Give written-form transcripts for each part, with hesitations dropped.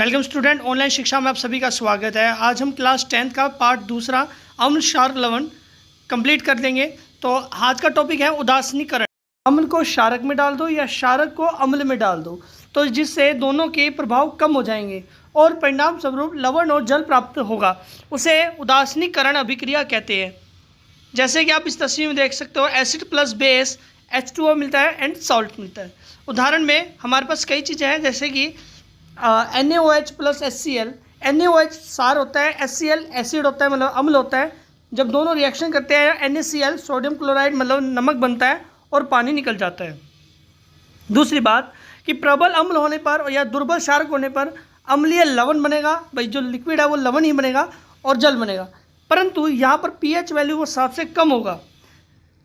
Welcome student, online शिक्षा में आप सभी का स्वागत है। आज हम क्लास 10th का पार्ट दूसरा अम्ल क्षारक लवण कंप्लीट कर लेंगे। तो आज का टॉपिक है उदासीनीकरण। अम्ल को क्षारक में डाल दो या क्षारक को अम्ल में डाल दो, तो जिससे दोनों के प्रभाव कम हो जाएंगे और परिणाम स्वरूप लवण और जल प्राप्त होगा। उसे उदासीनीकरण अभिक्रिया कहते हैं। जैसे कि आप इस तस्वीर में देख सकते हो, एसिड प्लस बेस H2O मिलता है एंड सॉल्ट मिलता है। उदाहरण में हमारे पास कई चीज़ें हैं, जैसे कि NaOH प्लस HCl। NaOH क्षार होता है, HCl एसिड होता है, मतलब अम्ल होता है। जब दोनों रिएक्शन करते हैं NaCl सोडियम क्लोराइड मतलब नमक बनता है और पानी निकल जाता है। दूसरी बात कि प्रबल अम्ल होने पर या दुर्बल क्षारक होने पर अम्लीय लवण बनेगा। भाई जो लिक्विड है वो लवण ही बनेगा और जल बनेगा, परंतु यहाँ पर pH वैल्यू वो 7 से कम होगा।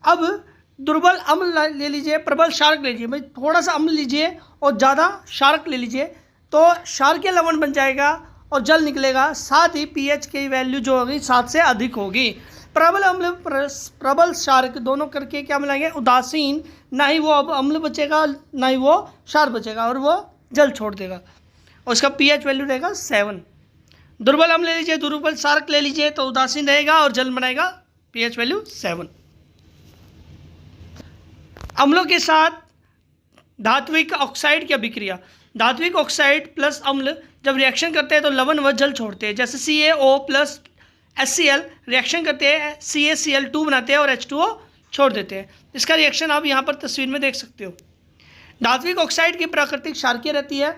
अब दुर्बल अम्ल ले लीजिए, प्रबल क्षारक ले लीजिए, भाई थोड़ा सा अम्ल लीजिए और ज़्यादा क्षारक ले लीजिए, तो क्षारकीय लवण बन जाएगा और जल निकलेगा। साथ ही pH की वैल्यू जो होगी 7 से अधिक होगी। प्रबल अम्ल प्रबल क्षारक दोनों करके क्या मिलाएंगे, उदासीन। ना ही वो अब अम्ल बचेगा ना ही वो क्षार बचेगा और वो जल छोड़ देगा। और उसका pH वैल्यू रहेगा 7। दुर्बल अम्ल ले लीजिए, दुर्बल क्षारक ले लीजिए, तो उदासीन रहेगा और जल बनाएगा, pH वैल्यू 7। अम्लों के साथ धात्विक ऑक्साइड की अभिक्रिया। धात्विक ऑक्साइड प्लस अम्ल जब रिएक्शन करते हैं तो लवण व जल छोड़ते हैं। जैसे CaO प्लस HCl रिएक्शन करते हैं, CaCl2 बनाते हैं और H2O छोड़ देते हैं। इसका रिएक्शन आप यहाँ पर तस्वीर में देख सकते हो। धात्विक ऑक्साइड की प्राकृतिक क्षारकीय रहती है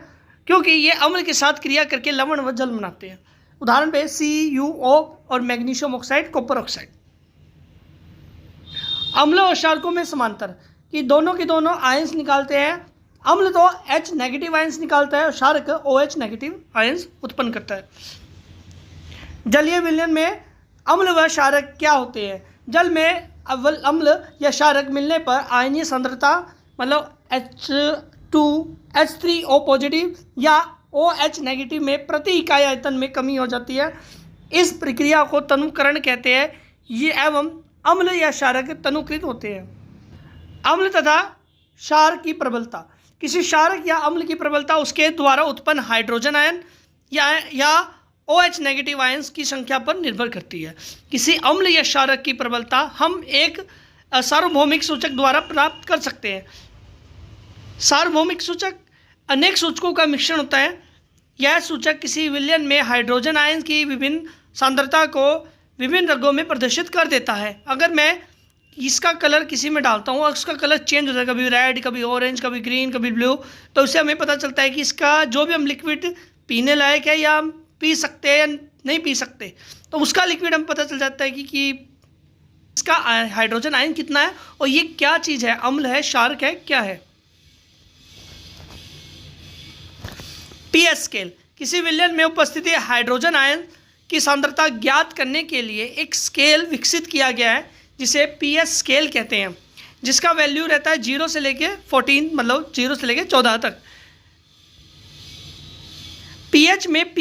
क्योंकि ये अम्ल के साथ क्रिया करके लवण व जल बनाते हैं। उदाहरण पे CuO और मैग्नीशियम ऑक्साइड, कॉपर ऑक्साइड। अम्ल और क्षारकों में समांतर कि दोनों के दोनों आयंस निकालते हैं। अम्ल तो H नेगेटिव आयंस निकालता है और क्षारक OH नेगेटिव आयंस उत्पन्न करता है। जलीय विलयन में अम्ल व क्षारक क्या होते हैं। जल में अव्वल अम्ल या क्षारक मिलने पर आयनीय सांद्रता मतलब H2H3O पॉजिटिव या OH नेगेटिव में प्रति इकाई आयतन में कमी हो जाती है। इस प्रक्रिया को तनुकरण कहते हैं। ये एवं अम्ल या क्षारक तनुकृत होते हैं। अम्ल तथा क्षार की प्रबलता। किसी क्षारक या अम्ल की प्रबलता उसके द्वारा उत्पन्न हाइड्रोजन आयन या OH नेगेटिव आयंस की संख्या पर निर्भर करती है। किसी अम्ल या क्षारक की प्रबलता हम एक सार्वभौमिक सूचक द्वारा प्राप्त कर सकते हैं। सार्वभौमिक सूचक अनेक सूचकों का मिश्रण होता है। यह सूचक किसी विलयन में हाइड्रोजन आयन की विभिन्न सांद्रता को विभिन्न रंगों में प्रदर्शित कर देता है। अगर मैं इसका कलर किसी में डालता हूँ और उसका कलर चेंज हो जाएगा, कभी रेड, कभी ऑरेंज, कभी ग्रीन, कभी ब्लू, तो उससे हमें पता चलता है कि इसका जो भी हम लिक्विड पीने लायक है या हम पी सकते हैं या नहीं पी सकते, तो उसका लिक्विड हमें पता चल जाता है कि इसका हाइड्रोजन आयन कितना है और ये क्या चीज़ है, अम्ल है, क्षारक है, क्या है। pH scale. किसी विलयन में उपस्थिति हाइड्रोजन आयन की सांद्रता ज्ञात करने के लिए एक स्केल विकसित किया गया है जिसे pH स्केल कहते हैं, जिसका वैल्यू रहता है 0 से लेके 14, मतलब 0 से लेके 14 तक। pH में P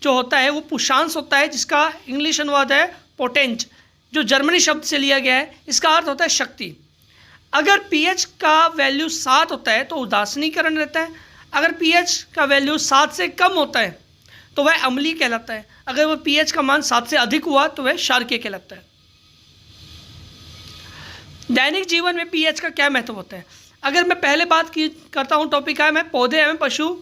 जो होता है वो पुषांश होता है, जिसका इंग्लिश अनुवाद है पोटेंज, जो जर्मनी शब्द से लिया गया है। इसका अर्थ होता है शक्ति। अगर pH का वैल्यू 7 होता है तो उदासीनीकरण रहता है। अगर pH का वैल्यू 7 से कम होता है तो वह अम्लीय कहलाता है। अगर वो pH का मान 7 से अधिक हुआ तो वह क्षारकीय कहलाता है। दैनिक जीवन में pH का क्या महत्व होता है। अगर मैं पहले बात करता हूँ, टॉपिक का है मैं पौधे एवं पशु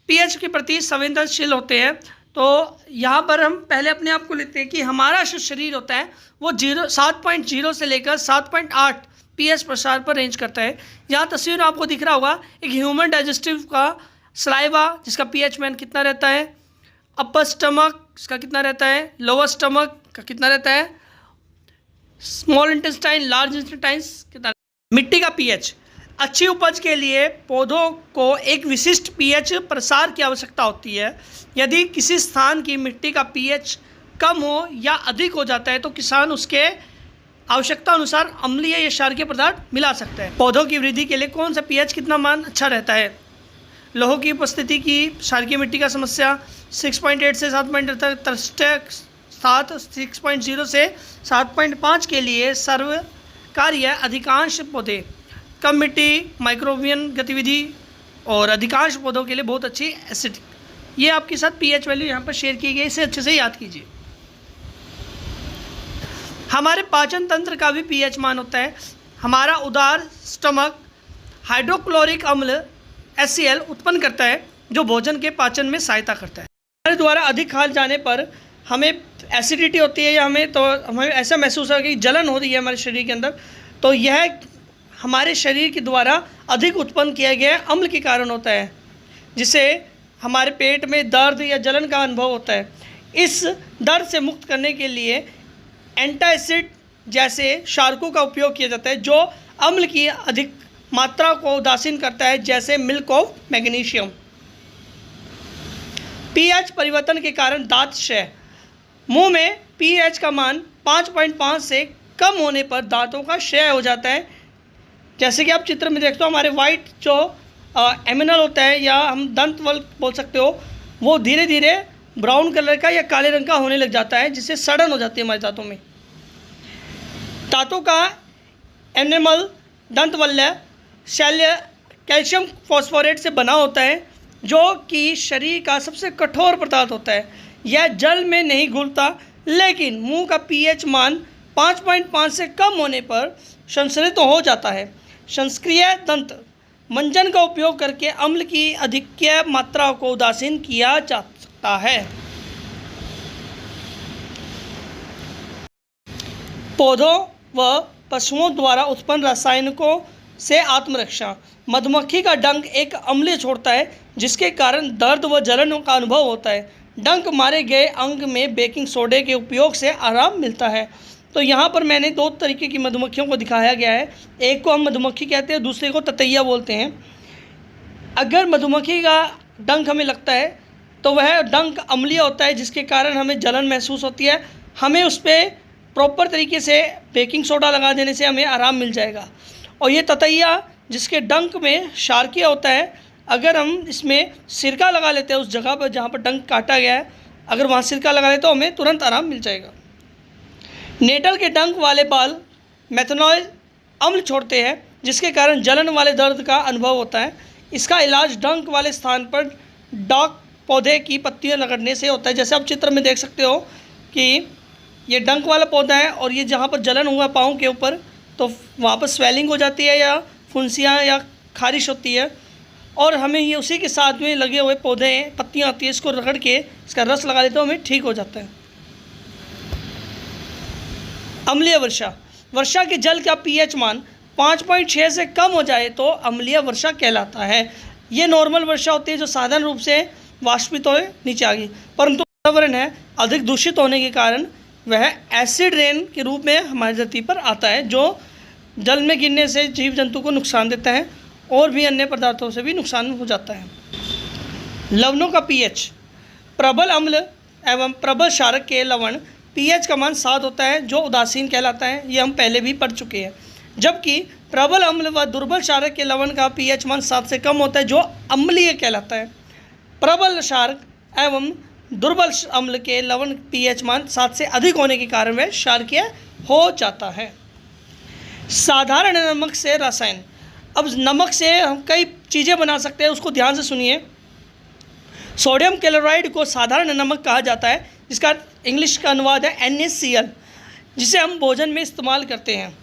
pH के प्रति संवेदनशील होते हैं। तो यहाँ पर हम पहले अपने आप को लेते हैं कि हमारा जो शरीर होता है वो 7.0 से लेकर 7.8 pH प्रसार पर रेंज करता है। यहाँ तस्वीर में आपको दिख रहा होगा एक ह्यूमन डाइजेस्टिव का सलाइवा, जिसका pH मान कितना रहता है, अपर स्टमक इसका कितना रहता है, लोअर स्टमक का कितना रहता है, स्मॉल इंटेस्टाइन, लार्ज इंटेस्टाइन कितना। मिट्टी का pH। अच्छी उपज के लिए पौधों को एक विशिष्ट pH प्रसार की आवश्यकता होती है। यदि किसी स्थान की मिट्टी का pH कम हो या अधिक हो जाता है तो किसान उसके आवश्यकता अनुसार अम्लीय या क्षारकीय पदार्थ मिला सकता है। पौधों की वृद्धि के लिए कौन सा pH कितना मान अच्छा रहता है। लोह की उपस्थिति की क्षारकीय मिट्टी का समस्या 6.8 से 7.8 7 6.0 से 7.5 के लिए सर्वकार्य। अधिकांश पौधे कम मिट्टी, माइक्रोबियन गतिविधि और अधिकांश पौधों के लिए बहुत अच्छी एसिड ये आपके साथ पीएच वैल्यू यहाँ पर शेयर की गई, इसे अच्छे से याद कीजिए। हमारे पाचन तंत्र का भी पीएच मान होता है। हमारा उदर स्टमक हाइड्रोक्लोरिक अम्ल HCl उत्पन्न करता है जो भोजन के पाचन में सहायता करता है। हमारे द्वारा अधिक खाल जाने पर हमें एसिडिटी होती है या हमें ऐसा महसूस होगा कि जलन हो रही है हमारे शरीर के अंदर, तो यह हमारे शरीर के द्वारा अधिक उत्पन्न किया गया अम्ल के कारण होता है, जिससे हमारे पेट में दर्द या जलन का अनुभव होता है। इस दर्द से मुक्त करने के लिए एंटासिड जैसे क्षारकों का उपयोग किया जाता है जो अम्ल की अधिक मात्रा को उदासीन करता है, जैसे मिल्क ऑफ मैग्नीशियम। पीएच परिवर्तन के कारण दांत क्षय। मुंह में पीएच का मान 5.5 से कम होने पर दांतों का क्षय हो जाता है। जैसे कि आप चित्र में देखते हो, हमारे वाइट जो एमिनल होता है या हम दंत वल्क बोल सकते हो, वो धीरे धीरे ब्राउन कलर का या काले रंग का होने लग जाता है, जिससे सड़न हो जाती है हमारे दांतों में। दांतों का एनिमल दंतवल्य शैल्य कैल्शियम फॉस्फोरेट से बना होता है, जो कि शरीर का सबसे कठोर पदार्थ होता है। यह जल में नहीं घुलता, लेकिन मुंह का पीएच मान 5.5 से कम होने पर संशोधित हो जाता है। संस्क्रिय दंत मंजन का उपयोग करके अम्ल की अधिक्य मात्रा को उदासीन किया जा सकता है। पौधों व पशुओं द्वारा उत्पन्न रासायनिकों से आत्मरक्षा। मधुमक्खी का डंक एक अम्ल छोड़ता है, जिसके कारण दर्द व जलन का अनुभव होता है। डंक मारे गए अंग में बेकिंग सोडे के उपयोग से आराम मिलता है। तो यहाँ पर मैंने दो तरीके की मधुमक्खियों को दिखाया गया है। एक को हम मधुमक्खी कहते हैं, दूसरे को ततैया बोलते हैं। अगर मधुमक्खी का डंक हमें लगता है तो वह डंक अम्लीय होता है, जिसके कारण हमें जलन महसूस होती है। हमें उस पर प्रॉपर तरीके से बेकिंग सोडा लगा देने से हमें आराम मिल जाएगा। और ये ततैया जिसके डंक में क्षारकीय होता है, अगर हम इसमें सिरका लगा लेते हैं उस जगह पर जहाँ पर डंक काटा गया है, अगर वहाँ सिरका लगा लेते तो हमें तुरंत आराम मिल जाएगा। नेटल के डंक वाले बाल मेथनॉल अम्ल छोड़ते हैं, जिसके कारण जलन वाले दर्द का अनुभव होता है। इसका इलाज डंक वाले स्थान पर डॉक पौधे की पत्तियां रगड़ने से होता है। जैसे आप चित्र में देख सकते हो कि ये डंक वाला पौधा है और ये जहाँ पर जलन हुआ पाँव के ऊपर, तो वहाँ पर स्वेलिंग हो जाती है या फुंसियाँ या खारिश होती है, और हमें ये उसी के साथ में लगे हुए पौधे पत्तियाँ आती है, इसको रगड़ के इसका रस लगा लेते हो, हमें ठीक हो जाता है। अम्लीय वर्षा। वर्षा के जल का पीएच मान 5.6 से कम हो जाए तो अम्लीय वर्षा कहलाता है। ये नॉर्मल वर्षा होती है जो साधारण रूप से वाष्पित हो नीचे आ गई, परंतु वातावरण है अधिक दूषित होने के कारण वह एसिड रेन के रूप में हमारी धरती पर आता है, जो जल में गिरने से जीव जंतु को नुकसान देता है और भी अन्य पदार्थों से भी नुकसान हो जाता है। लवणों का पीएच। प्रबल अम्ल एवं प्रबल क्षारक के लवण पीएच का मान 7 होता है, जो उदासीन कहलाता है। ये हम पहले भी पढ़ चुके हैं। जबकि प्रबल अम्ल व दुर्बल क्षारक के लवण का पीएच मान 7 से कम होता है, जो अम्लीय कहलाता है। प्रबल क्षारक एवं दुर्बल अम्ल के लवण पीएच मान 7 से अधिक होने के कारण वह क्षारकीय हो जाता है। साधारण नमक से रसायन। अब नमक से हम कई चीज़ें बना सकते हैं, उसको ध्यान से सुनिए। सोडियम क्लोराइड को साधारण नमक कहा जाता है, जिसका इंग्लिश का अनुवाद है NaCl, जिसे हम भोजन में इस्तेमाल करते हैं।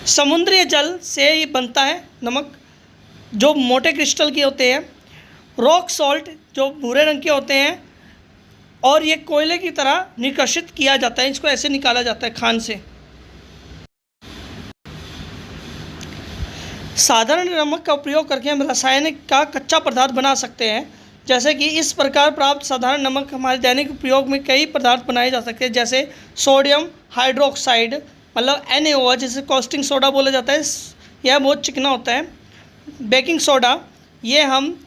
समुद्री जल से ये बनता है नमक, जो मोटे क्रिस्टल के होते हैं। रॉक सॉल्ट जो भूरे रंग के होते हैं, और ये कोयले की तरह निष्कासित किया जाता है, इसको ऐसे निकाला जाता है खान से। साधारण नमक का उपयोग करके हम रासायनिक का कच्चा पदार्थ बना सकते हैं। जैसे कि इस प्रकार प्राप्त साधारण नमक हमारे दैनिक उपयोग में कई पदार्थ बनाए जा सकते हैं, जैसे सोडियम हाइड्रोक्साइड मतलब NaOH, जिसे कॉस्टिंग सोडा बोला जाता है, यह बहुत चिकना होता है। बेकिंग सोडा, ये हम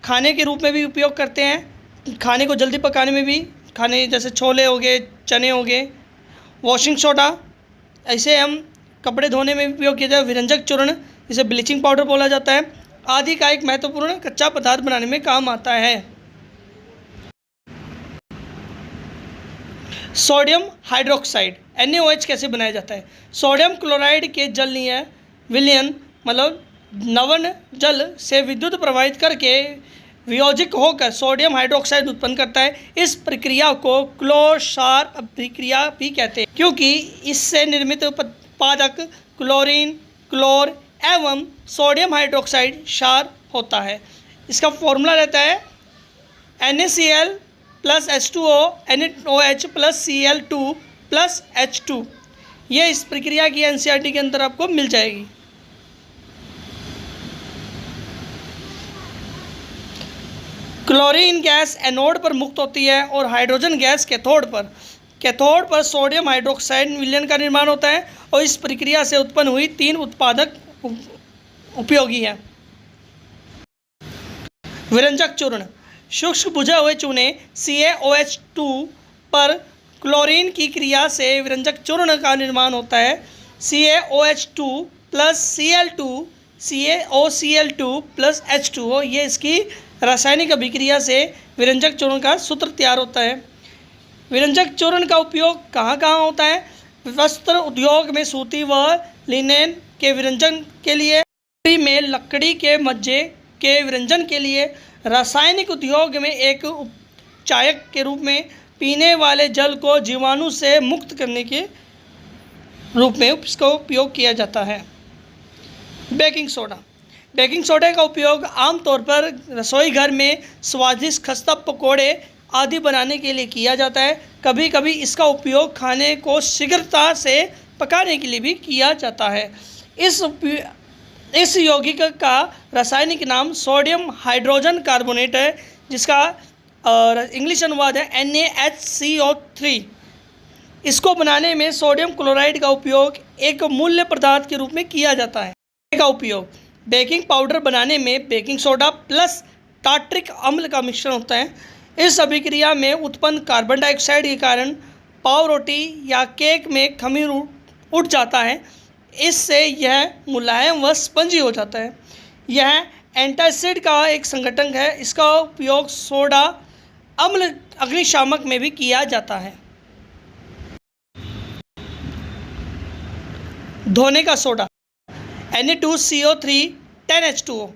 खाने के रूप में भी उपयोग करते हैं, खाने को जल्दी पकाने में भी, खाने जैसे छोले हो गए, चने हो गए। वॉशिंग सोडा, ऐसे हम कपड़े धोने में भी उपयोग किया जाए। विरंजक चूर्ण, जिसे ब्लीचिंग पाउडर बोला जाता है, आदि का एक महत्वपूर्ण कच्चा पदार्थ बनाने में काम आता है। सोडियम हाइड्रोक्साइड NaOH कैसे बनाया जाता है? सोडियम क्लोराइड के जलीय विलयन मतलब नवन जल से विद्युत प्रवाहित करके वियोजिक होकर सोडियम हाइड्रोक्साइड उत्पन्न करता है। इस प्रक्रिया को क्लोर-क्षार प्रक्रिया भी कहते हैं, क्योंकि इससे निर्मित उत्पादक क्लोरीन, क्लोर एवं सोडियम हाइड्रोक्साइड क्षार होता है। इसका फॉर्मूला रहता है NaCl plus H2O NaOH plus Cl2 plus H2। ये इस प्रक्रिया की NCERT के अंदर आपको मिल जाएगी। क्लोरीन गैस एनोड पर मुक्त होती है और हाइड्रोजन गैस कैथोड पर सोडियम हाइड्रोक्साइड विलयन का निर्माण होता है और इस प्रक्रिया से उत्पन्न हुई 3 उत्पादक उपयोगी है। विरंजक चूर्ण। शुष्क बुझे हुए चूने CaOH2 पर क्लोरीन की क्रिया से विरंजक चूर्ण का निर्माण होता है। CaOH2 plus Cl2 CaOCl2 plus H2O, ये इसकी रासायनिक अभिक्रिया से विरंजक चूर्ण का सूत्र तैयार होता है। विरंजक चूर्ण का उपयोग कहाँ कहाँ होता है? वस्त्र उद्योग में सूती व लिनेन के विरंजन के लिए, में लकड़ी के मज्जे के विरंजन के लिए, रासायनिक उद्योग में एक उपचायक के रूप में, पीने वाले जल को जीवाणु से मुक्त करने के रूप में इसका उपयोग किया जाता है। Baking soda. बेकिंग सोडा का उपयोग आमतौर पर रसोई घर में स्वादिष्ट खस्ता पकौड़े आदि बनाने के लिए किया जाता है। कभी कभी इसका उपयोग खाने को शीघ्रता से पकाने के लिए भी किया जाता है। इस यौगिक का रासायनिक नाम सोडियम हाइड्रोजन कार्बोनेट है, जिसका इंग्लिश अनुवाद है NaHCO3। इसको बनाने में सोडियम क्लोराइड का उपयोग एक मूल्य पदार्थ के रूप में किया जाता है। का उपयोग बेकिंग पाउडर बनाने में बेकिंग सोडा प्लस टार्ट्रिक अम्ल का मिश्रण होता है। इस अभिक्रिया में उत्पन्न कार्बन डाइऑक्साइड के कारण पाव रोटी या केक में खमीर उठ जाता है। इससे यह मुलायम व स्पंजी हो जाता है। यह एंटासिड का एक संघटक है। इसका उपयोग सोडा अम्ल अग्निशामक में भी किया जाता है। धोने का soda Na2CO3 10H2O।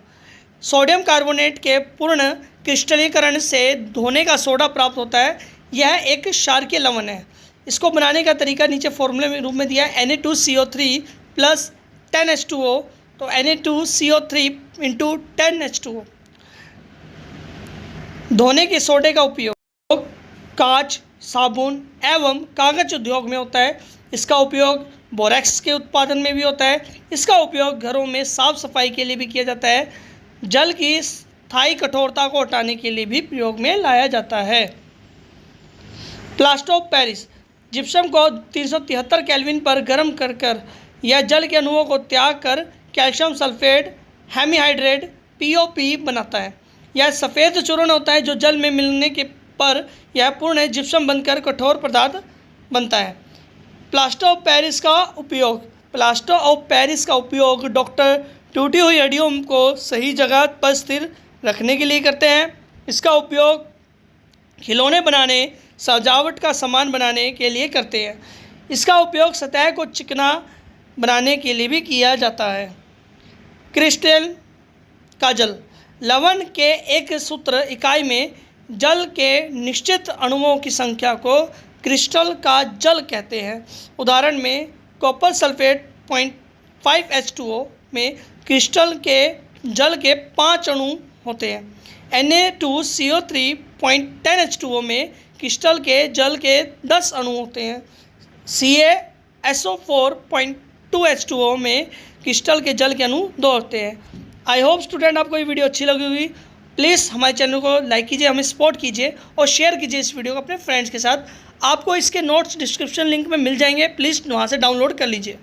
Sodium carbonate के पूर्ण क्रिस्टलीकरण से धोने का सोडा प्राप्त होता है। यह एक क्षारकीय लवण है। इसको बनाने का तरीका नीचे फॉर्मूले में रूप में दिया है Na2CO3 प्लस 10H2O, तो Na2CO3 इंटू 10H2O। धोने के सोडे का उपयोग कांच, साबुन एवं कागज उद्योग में होता है। इसका उपयोग बोरेक्स के उत्पादन में भी होता है। इसका उपयोग घरों में साफ सफाई के लिए भी किया जाता है। जल की स्थायी कठोरता को हटाने के लिए भी प्रयोग में लाया जाता है। Plaster of Paris. जिप्सम को 373 केल्विन पर गर्म कर यह जल के अणुओं को त्याग कर कैल्शियम सल्फेट हेमीहाइड्रेट POP बनाता है। यह सफ़ेद चूर्ण होता है जो जल में मिलने के पर यह पूर्ण जिप्सम बनकर कठोर पदार्थ बनता है। प्लास्टर ऑफ पेरिस का उपयोग। प्लास्टर ऑफ पेरिस का उपयोग डॉक्टर टूटी हुई हड्डियों को सही जगह पर स्थिर रखने के लिए करते हैं। इसका उपयोग खिलौने बनाने, सजावट का सामान बनाने के लिए करते हैं। इसका उपयोग सतह को चिकना बनाने के लिए भी किया जाता है। क्रिस्टल का जल। लवण के एक सूत्र इकाई में जल के निश्चित अणुओं की संख्या को क्रिस्टल का जल कहते हैं। उदाहरण में कॉपर सल्फेट 0.5H2O में क्रिस्टल के जल के 5 अणु होते हैं। Na2CO3 0.10H2O में क्रिस्टल के जल के 10 अणु होते हैं। CaSO4 0.2H2O में क्रिस्टल के जल के अणु 2 होते हैं। आई होप स्टूडेंट आपको ये वीडियो अच्छी लगी होगी। प्लीज़ हमारे चैनल को लाइक कीजिए, हमें सपोर्ट कीजिए और शेयर कीजिए इस वीडियो को अपने फ्रेंड्स के साथ। आपको इसके नोट्स डिस्क्रिप्शन लिंक में मिल जाएंगे, प्लीज़ वहाँ से डाउनलोड कर लीजिए।